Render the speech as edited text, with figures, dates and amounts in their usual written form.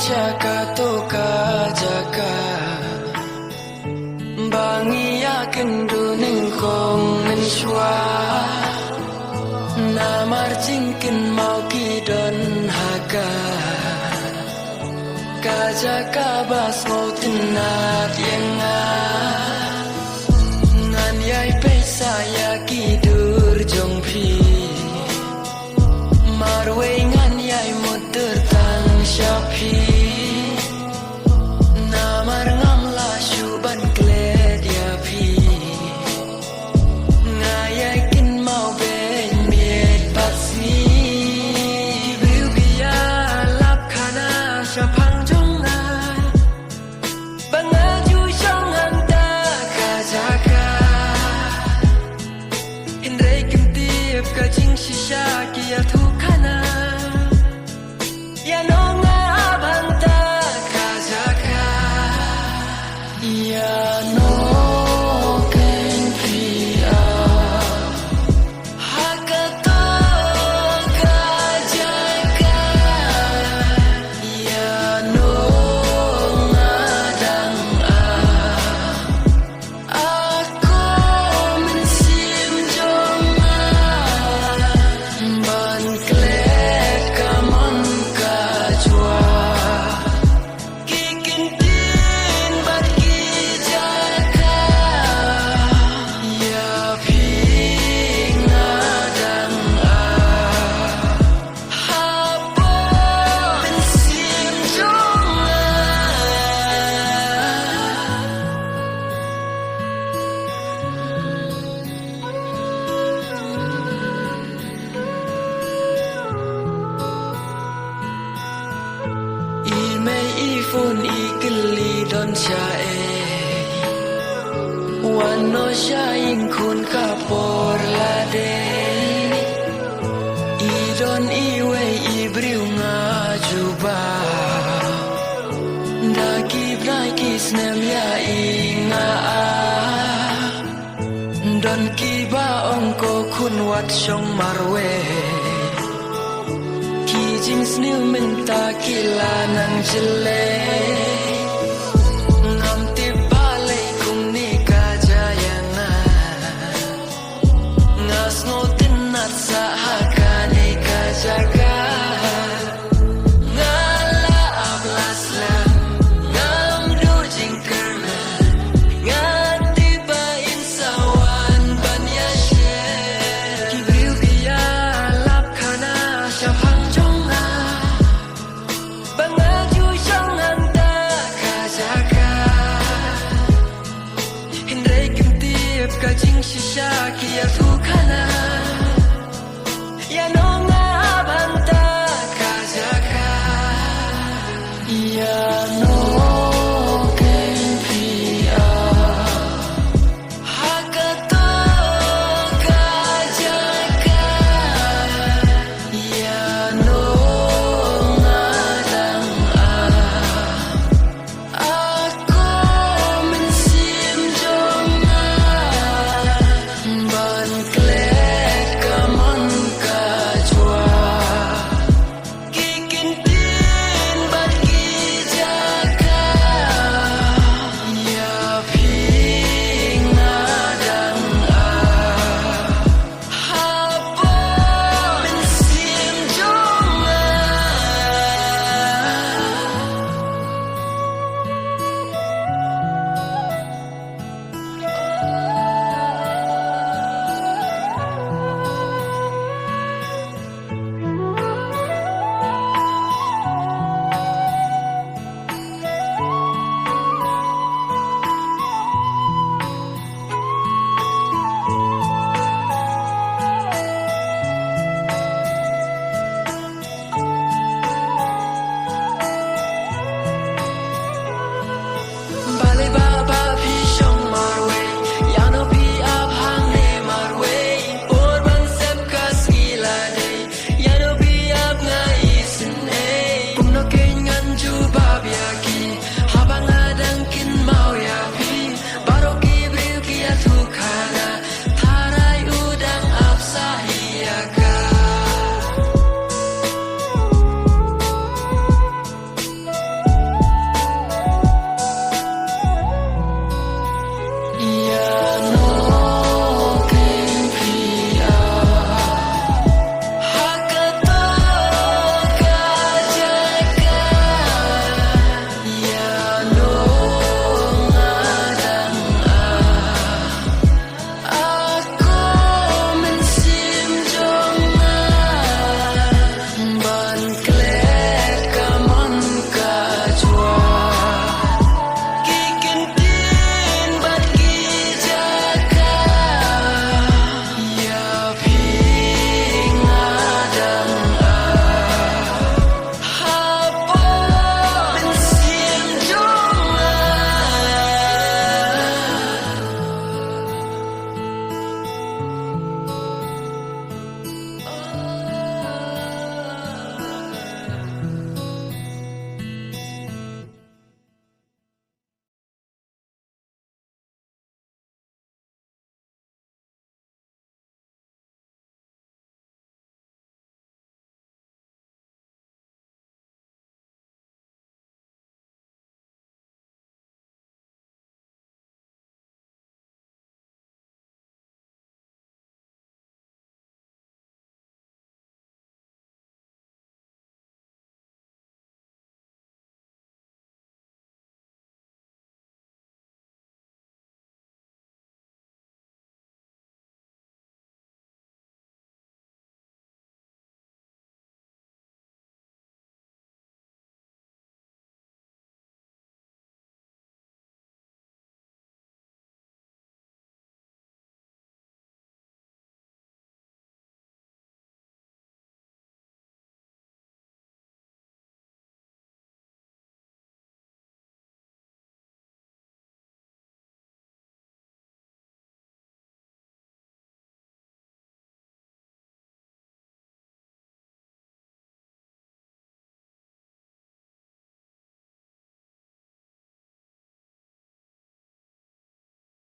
Syaka toka jaka bangi yakin duning kong menshwa namar jingkin mau kidon haga kajaka bas mau tinat yenga ngan yai pesa ya kidur jongpi marwe ngan yai muter tang syapi phun ikili don chae wano shaing kun kapor lade idon iwe ibriu ngajuba daki brai kisnem ya inga don kiba ongko kun wat shong marwe Jings new minta kila nang jele ngam tibale kung ni kajayana ngas ngotin at sa hakani kajaga ngala ablas lang ngam do jingkerna ngati ba insawan banya she kibriu biya lap kana syafang Kajing shisha kia tukana